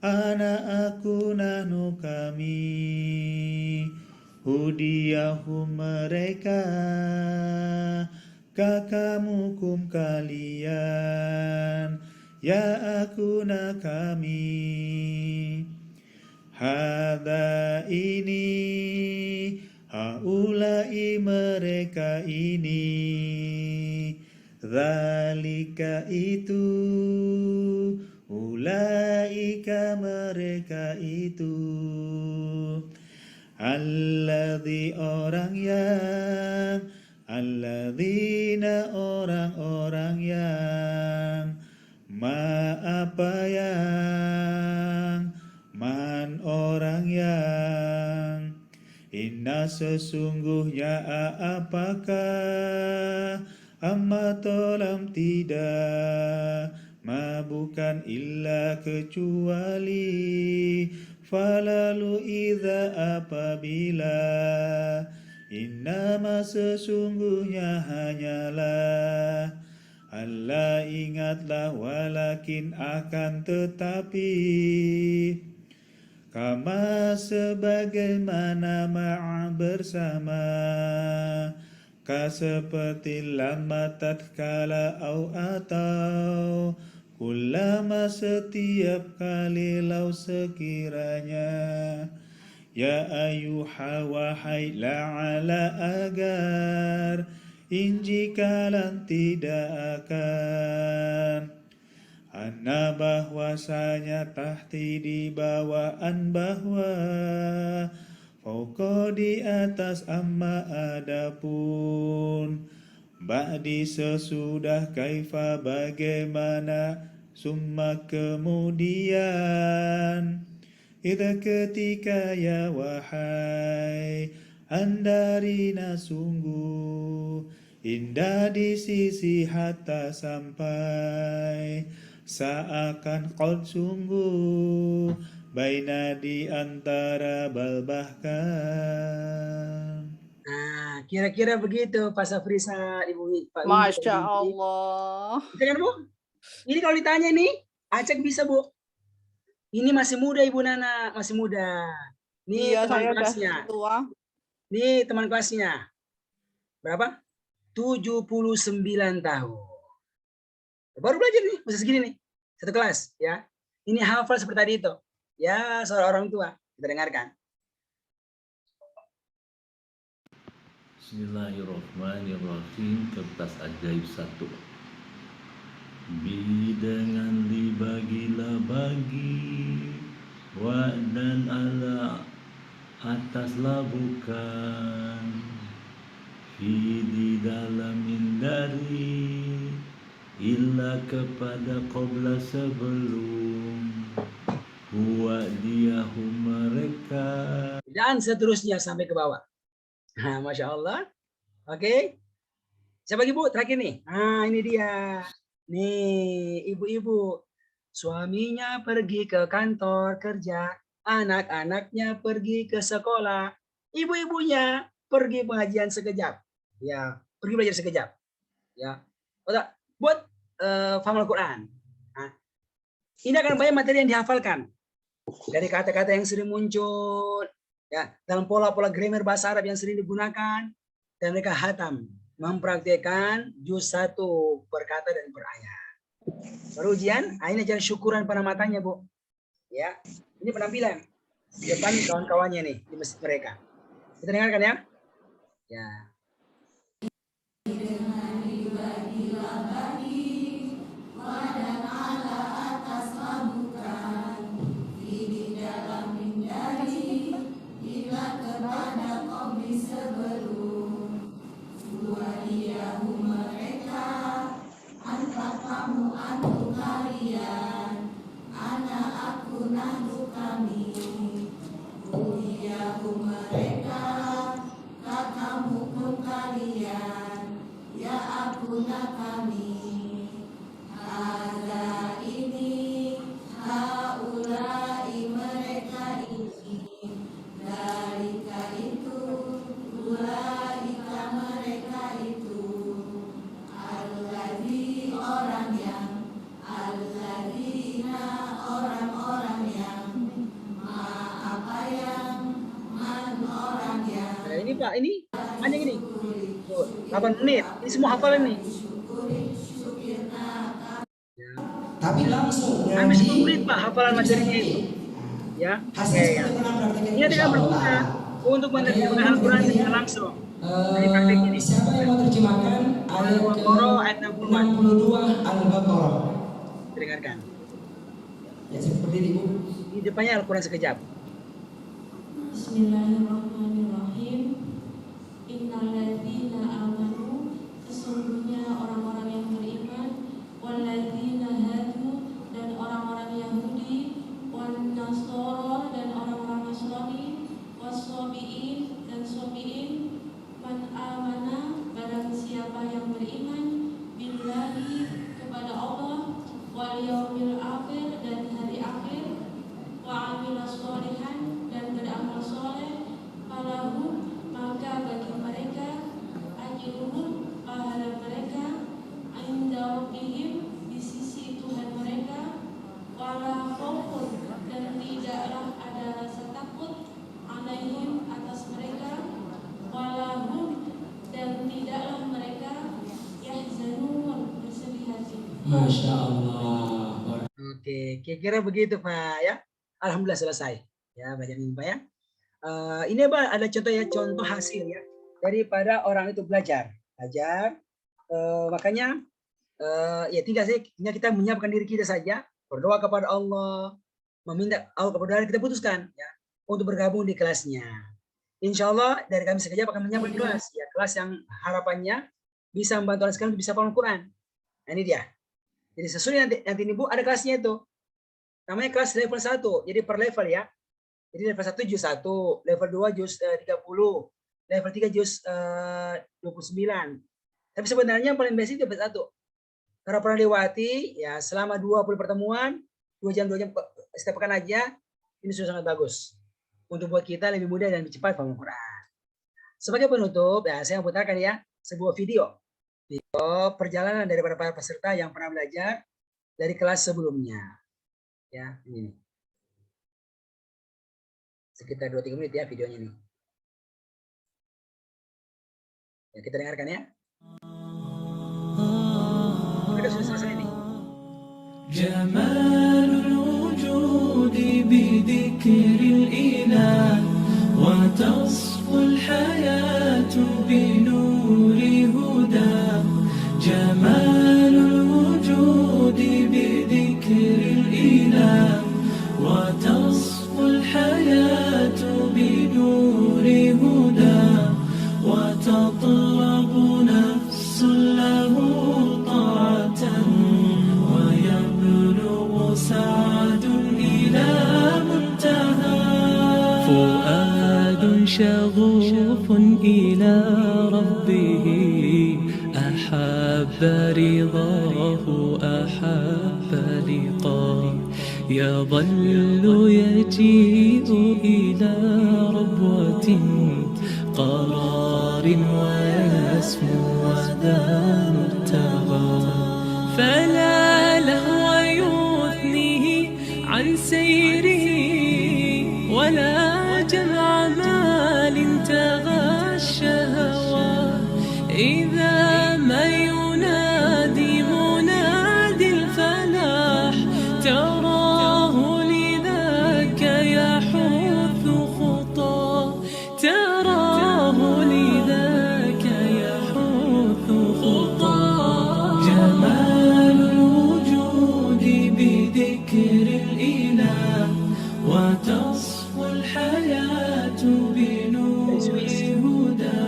ana aku nahnu kami, hudiyahum mereka, kakamukum kalian, ya akuna kami. Hada ini, haulai mereka ini, zalika itu, ulaika mereka itu. Alladzi orang yang, alladzina orang-orang yang, ma apa yang, man orang yang, inna sesungguhnya apakah, amma tolam tidak, ma bukan illa kecuali, falalu idza apabila, innama sesungguhnya hanyalah, Allah ingatlah walakin akan tetapi, kama sebagaimana ma'a bersama, ka seperti lama tatkala au atau, kullama setiap kali lau sekiranya, ya ayuha wahai la'ala agar, injikalan tidak akan, anna bahwasanya tahti di bawaan bahwa, fauqa di atas amma adapun, ba'di sesudah kaifa bagaimana, summa kemudian, idza ketika ya wahai, andarina sungguh, indah di sisi hatta sampai, seakan qad sungguh, baina di antara bal bahkan. Nah, kira-kira begitu Pak Safrisa, Ibu Pak Winky. Masya Allah. Itu kan Bu? Ini kalau ditanya nih, Acek bisa Bu. Ini masih muda Ibu Nana, masih muda. Nih Iya, teman saya udah kelasnya. tua. Nih teman kelasnya. Berapa? 79 tahun. Baru belajar nih, masih segini nih. Satu kelas, ya. Ini hafal seperti tadi itu. Ya, seorang orang tua. Kita dengarkan. Bismillahirrahmanirrahim. Kertas ajaib 1. Bi dengan dibagilah bagi, wa dan ala ataslah bukan, fi di dalamin dari, illa kepada qabla sebelum, huwa diahum mereka, Dan seterusnya sampai ke bawah. Nah, Masya Allah. Oke. Siapa Ibu? Terakhir nih. Nah, ini dia. Nih, ibu-ibu. Suaminya pergi ke kantor kerja. Anak-anaknya pergi ke sekolah. Ibu-ibunya pergi pengajian sekejap. Ya, pergi belajar sekejap. Ya. Buat hafal Al-Quran. Nah, ini akan banyak materi yang dihafalkan. Dari kata-kata yang sering muncul, ya, dalam pola-pola grammar bahasa Arab yang sering digunakan, dan mereka hatam mempraktikkan juz 1 per kata dan per ayat. Baru ujian, ini jangan syukuran pada matanya Bu. Ya, ini penampilan di depan kawan-kawannya nih di masjid mereka. Kita dengarkan ya. Ya. Nah, ini Pak, ini panjang ini. Tuh, 8 menit. Ini semua hafalan nih. Ya. Tapi langsung Hampir 10 menit Pak hafalan materinya itu. Ya, oke ya. Ini tidak berguna untuk menerjemahkan Al-Quran secara langsung. Dari praktek ini. Siapa yang mau terjemahkan ayat Al-Baqarah ayat 62 Al-Baqarah? Dengarkan. Ya seperti ini Bu. Di depannya Al-Quran sekejap. Bismillahirrahmanirrahim. Innalladzina amanu, sesungguhnya orang-orang yang beriman, walladzina hadu, dan orang-orang Yahudi, wan nasara, dan orang-orang Nasrani, wassabiin, dan sabiin, man amana, barang siapa yang beriman, billahi, kepada Allah, wal yaumil akhir, dan hari akhir, wa amila sholihan, dan beramal soleh, falahum, maka bagi mereka ajruhum, pahala mereka, inda rabbihim, di sisi Tuhan mereka, wala khaufun, dan tidaklah ada rasa takut, alaihim, atas mereka, walahum, dan tidaklah mereka yahzanun, bersedih hati. Masya Allah. Oke, kira-kira begitu Pak ya. Alhamdulillah selesai. Ya, bacaan ini Pak ya. Ini Pak ada contoh ya, contoh hasil ya daripada orang itu belajar. Makanya ya tinggal kita menyiapkan diri kita saja, berdoa kepada Allah, meminta Allah kepada Allah, kita putuskan ya untuk bergabung di kelasnya. Insya Allah dari kami sekejap akan menyiapkan kelas ya, kelas yang harapannya bisa membantu sekalian untuk bisa paham Al-Quran. Nah, ini dia. Jadi sesuai nanti ini Bu ada kelasnya itu. Namanya kelas level 1. Jadi per level ya. Jadi level 1 juz 1, level 2 juz 30, level 3 juz 29. Tapi sebenarnya yang paling basic level 1. Karena pernah lewati ya selama 20 pertemuan, 2 jam setiap pekan aja, ini sudah sangat bagus. Untuk buat kita lebih mudah dan lebih cepat paham Al-Quran. Sebagai penutup, ya saya putarkan ya sebuah video perjalanan daripada para peserta yang pernah belajar dari kelas sebelumnya. Ya, ini. Sekitar 2-3 menit ya videonya ini. Ya, kita dengarkan ya. Kita sudah selesai ini. Jamalul wujudi bidzikril ilah wa tasful hayatu binuri huda. Jamalul wujudi bidzikril ilah wa tasful hayatu binuri huda wa tatlabu nafsul lahu ta'atan wa yablughu sa'adun ila muntaha. Fuadun shaghufun ila rabbih أحب رضاه أحب لقاه يظل يجيء إلى ربوة قرار ويسمو وذا مرتضى فلا لهو يثنيه عن سيره ولا جمع مال تغى الشهوات إذا ما ينادي منادي الفلاح تراه لذاك يحث خطاه تراه لذاك يحث خطاه جمال الوجود بذكر الإله وتصفو الحياة بنور هدى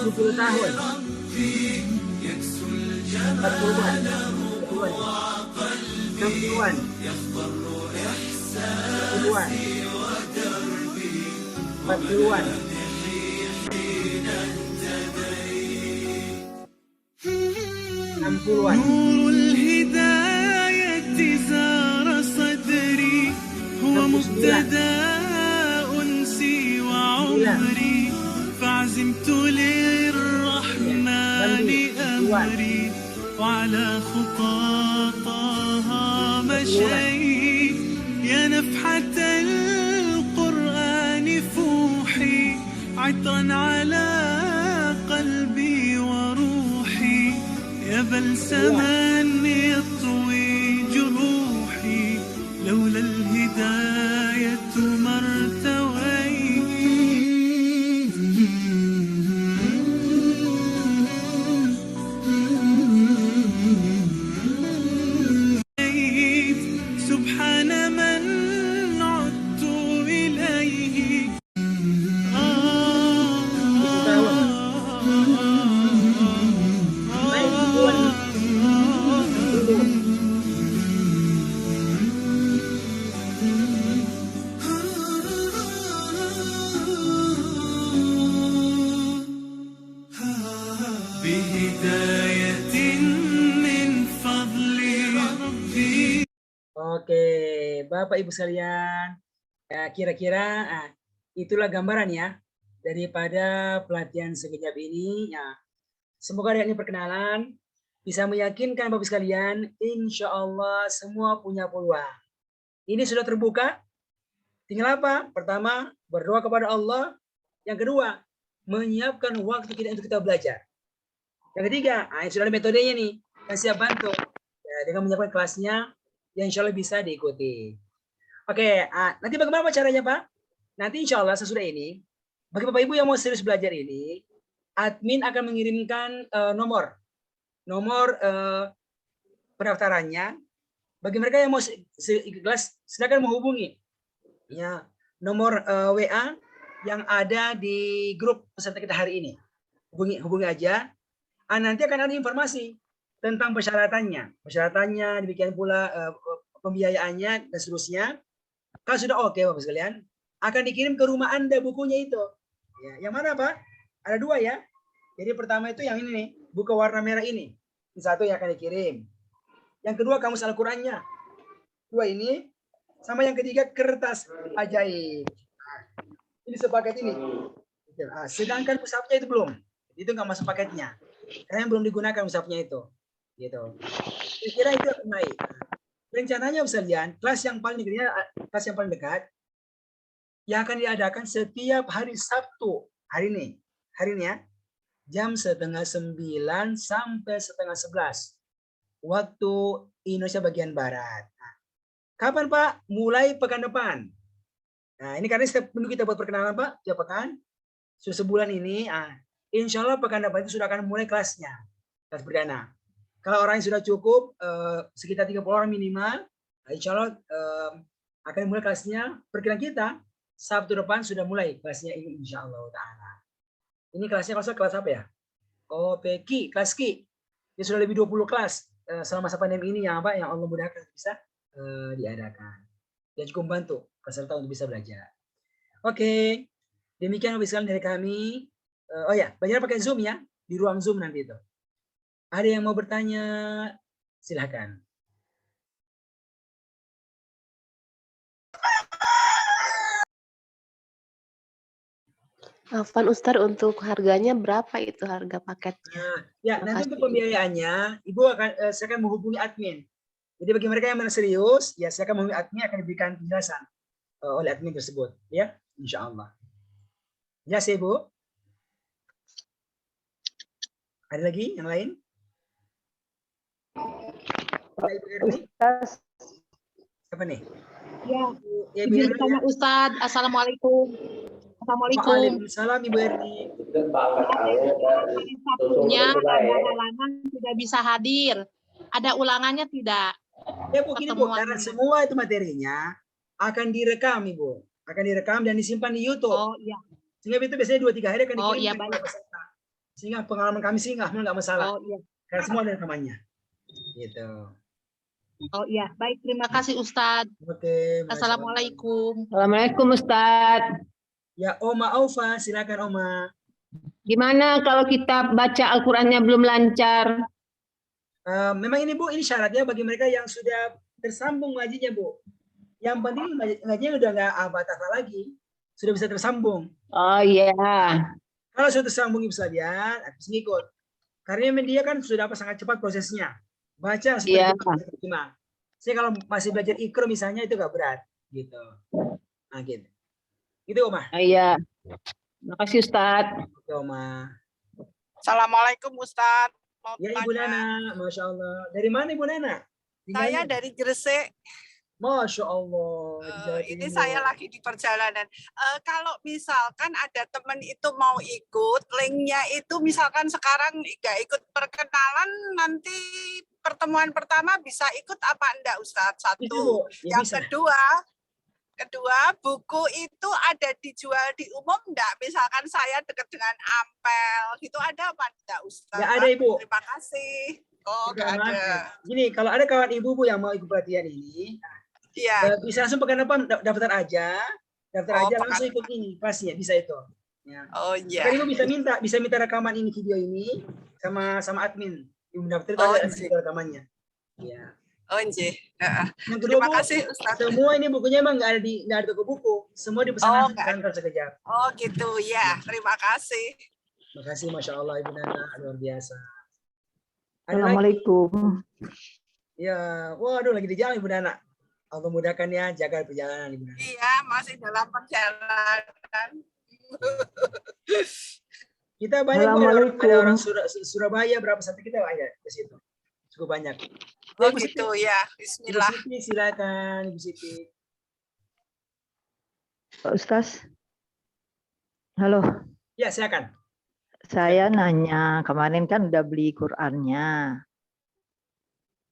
70 tahun, 40-an, 60-an, 70-an, 40-an, 60-an. نور الهداية زار صدري هو مبتدأ أنسي وعمري فعزمت للرحمن أمري وعلى خطى طه شيء يا نفحة القرآن فوحي عطرا على قلبي وروحي يا بلسما يطوي جروحي لولا الهداية ما ارتويت سبحان من عدت إليه بهداية من فضل ربي. Oke, Bapak Ibu sekalian, ya, kira-kira itulah gambaran ya daripada pelatihan sekejap ini. Ya, semoga dengan ini perkenalan bisa meyakinkan Bapak Ibu sekalian, insya Allah semua punya peluang. Ini sudah terbuka. Tinggal apa? Pertama, berdoa kepada Allah. Yang kedua, menyiapkan waktu kita untuk kita belajar. Yang ketiga, sudah ada metodenya nih, yang siap bantu ya, dengan menyiapkan kelasnya, yang insya Allah bisa diikuti. Oke, nanti bagaimana caranya Pak? Nanti insya Allah sesudah ini, bagi Bapak Ibu yang mau serius belajar ini, admin akan mengirimkan nomor pendaftarannya. Bagi mereka yang mau kelas, silakan menghubungi ya nomor WA yang ada di grup peserta kita hari ini. Hubungi aja. Nanti akan ada informasi tentang persyaratannya, demikian pula pembiayaannya dan seterusnya. Kalau sudah oke Bapak sekalian, akan dikirim ke rumah Anda bukunya itu. Ya, yang mana Pak? Ada dua ya. Jadi pertama itu yang ini nih, buku warna merah ini. Ini satu yang akan dikirim. Yang kedua kamus Al-Qur'annya. Dua ini. Sama yang ketiga kertas ajaib. Ini sepaket ini. Sedangkan mushafnya itu belum. Itu nggak masuk paketnya. Karena yang belum digunakan mushafnya itu. Gitu. Kira-kira itu akan naik. Rencananya sekalian, kelas yang paling dekat yang akan diadakan setiap hari Sabtu. Hari ini ya. Jam 8:30 sampai 10:30 waktu Indonesia bagian Barat. Kapan Pak? Mulai pekan depan. Nah ini karena setiap minggu kita buat perkenalan Pak, tiap pekan. Sudah sebulan ini, insya Allah pekan depan itu sudah akan mulai kelasnya, kelas perdana. Kalau orang yang sudah cukup, sekitar 30 orang minimal, insya Allah akan mulai kelasnya. Perkiraan kita Sabtu depan sudah mulai kelasnya ini insya Allah Ta'ala. Ini kelasnya kelas apa ya? OPQ, kelas Q. Ini sudah lebih 20 kelas selama masa pandemi ini yang Allah mudahkan bisa diadakan. Dan cukup membantu peserta untuk bisa belajar. Oke, demikian sekalian dari kami. Oh ya, belajar pakai Zoom ya, di ruang Zoom nanti itu. Ada yang mau bertanya? Silahkan. Afwan Ustadz, untuk harganya berapa itu harga paketnya? Ya, nanti untuk pembiayaannya, Ibu saya akan menghubungi admin. Jadi bagi mereka yang serius, ya saya akan menghubungi admin, akan diberikan penjelasan oleh admin tersebut, ya, insya Allah. Ya, Ibu. Ada lagi yang lain? Ibu Erni? Apa nih? Ya, izin tanya Ustadz. Assalamualaikum. Waalaikumsalam Ibu Erni. Sabtunya ada halangan tidak bisa hadir. Ada ulangannya tidak? Ya Bu, gini Bu, karena semua itu materinya akan direkam Ibu. Akan direkam dan disimpan di YouTube. Oh iya. Sehingga itu biasanya 2-3 hari akan dikirim. Oh iya, baik. Sehingga pengalaman kami sih nggak masalah. Oh iya. Karena semua ada rekamannya. Gitu. Oh iya, baik. Terima kasih Ustadz. Oke. Assalamualaikum. Assalamualaikum Ustadz. Ya, Oma Aufa, silakan Oma. Gimana kalau kita baca Al-Qur'annya belum lancar? Memang ini Bu, ini syaratnya bagi mereka yang sudah tersambung ngajinya Bu. Yang penting ngajinya udah nggak abah-tabah lagi, sudah bisa tersambung. Oh iya. Kalau sudah tersambung Ibu sekalian, harus ngikut. Karena dia kan sudah sangat cepat prosesnya. Baca seperti Saya kalau masih belajar Iqra misalnya itu gak berat gitu. Nah gitu. Gitu Oma. Iya. Makasih Ustadz. Oke Oma. Assalamualaikum Ustadz. Mau Ya Ibu Nana, Masya Allah. Dari mana Ibu Nana? Saya dari Gresik. Masya Allah. Ini saya lagi di perjalanan. Kalau misalkan ada teman itu mau ikut, linknya itu misalkan sekarang nggak ikut perkenalan, nanti pertemuan pertama bisa ikut apa enggak Ustadz? Satu. Ya, yang kedua, buku itu ada dijual di umum enggak? Misalkan saya dekat dengan Ampel, gitu ada apa enggak Ustadz? Ya ada Ibu. Terima kasih. Oh, nggak ada. Gini, kalau ada kawan ibu Bu yang mau ikut pelatihan ini, Iya. bisa langsung pekan depan daftar aja langsung ikut ini pastinya bisa itu. Ya. Oh iya. Kan Ibu bisa minta rekaman ini video ini sama admin. Ibu daftar itu ada rekamannya. Ya. Oh iya. Yang kedua, Terima kasih Ustaz. Semua ini bukunya emang nggak ada di toko buku, semua dipesan kantor sekejap. Oh gitu ya. Terima kasih. Terima kasih, Masya Allah Ibu Nana, luar biasa. Assalamualaikum. Ya, waduh lagi di jalan Ibu Nana. Allah mudahkan ya, jaga perjalanan Ibu Nana. Iya, masih dalam perjalanan. Kita banyak ada orang Surabaya, berapa satu kita ada ke situ. Cukup banyak. Oh gitu ya, bismillah. Ibu Siti, silakan Ibu Siti. Pak Ustaz. Halo. Ya, silakan. Saya nanya, kemarin kan udah beli Qur'annya.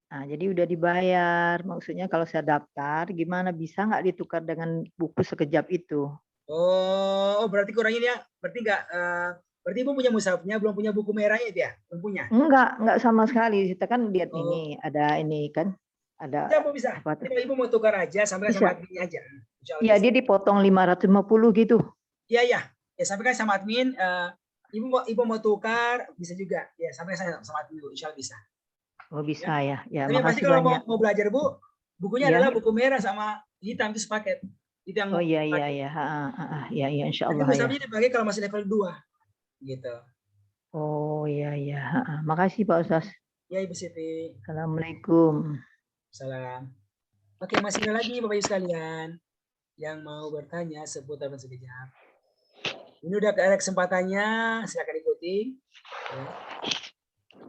Nah, jadi udah dibayar. Maksudnya kalau saya daftar, gimana bisa nggak ditukar dengan buku sekejap itu? Oh, berarti kurangnya dia, berarti Ibu punya mushafnya, belum punya buku merahnya itu ya? Belum punya? Enggak sama sekali. Kita kan lihat ini, ada ini kan, ada. Ya, Bu, bisa. Jadi Ibu mau tukar aja, sampai sama admin aja. Iya, dia dipotong 550 gitu. Iya, iya. Ya, sampaikan sama admin, Ibu mau tukar, bisa juga. Ya, sampaikan saya sama admin dulu, insya Allah bisa. Oh bisa ya, ya. Tapi pasti Makasih kalau banyak. mau belajar Bu, bukunya adalah buku merah sama hitam itu sepaket. Itu yang Oh iya ya insya Allah. Tapi mushafnya dipakai kalau masih level 2 gitu. Oh iya. Makasih Pak Ustaz. Ya Ibu Siti. Assalamualaikum. Salam. Oke, masih ada lagi Bapak Ibu sekalian yang mau bertanya seputar sekejap. Ini udah ada kesempatannya, silakan ikuti. Ya.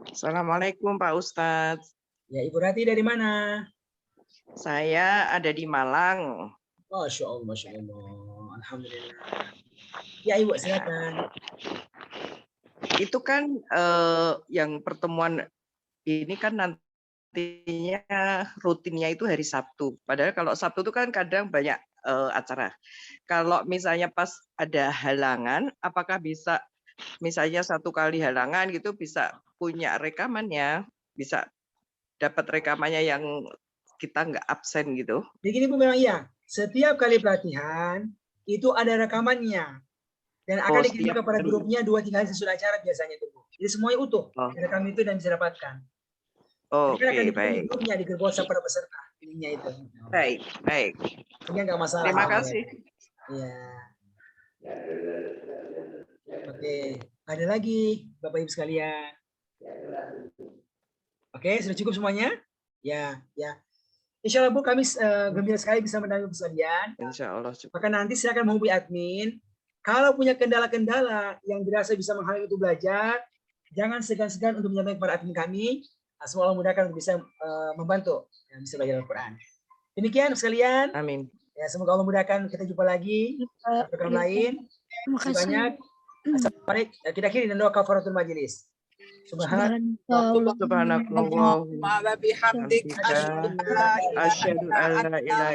Assalamualaikum Pak Ustadz. Ya, Ibu Rati dari mana? Saya ada di Malang. Masya Allah. Alhamdulillah. Ya Ibu, silakan. Itu kan yang pertemuan ini kan nantinya rutinnya itu hari Sabtu. Padahal kalau Sabtu itu kan kadang banyak acara. Kalau misalnya pas ada halangan, apakah bisa misalnya satu kali halangan gitu bisa punya rekamannya, bisa dapat rekamannya yang kita nggak absen gitu? Begini Bu, memang iya. Setiap kali pelatihan itu ada rekamannya dan akan dikirim kepada grupnya 2-3 hari sesudah acara biasanya itu Bu. Jadi semuanya utuh rekam itu dan bisa dapatkan. Oke, baik. Di grupnya di grup WhatsApp para peserta ininya itu. Baik. Ini nggak masalah. Terima kasih. Iya. Oke, ada lagi Bapak Ibu sekalian. Oke, sudah cukup semuanya? Ya. Insya Allah Bu, kami gembira sekali bisa mendampingi sekalian. Insya Allah. Maka nanti silakan menghubungi admin. Kalau punya kendala-kendala yang dirasa bisa menghalangi untuk belajar, jangan segan-segan untuk menyampaikan kepada admin kami. Semoga Allah mudahkan untuk bisa membantu yang bisa belajar Al-Quran. Demikian sekalian. Amin. Ya, semoga Allah mudahkan. Kita jumpa lagi program lain. Terima kasih banyak. Assalamualaikum. Kita akhiri dengan doa kafaratul majelis. Subhanallah wa bihamdik Asyhadu an la ilaha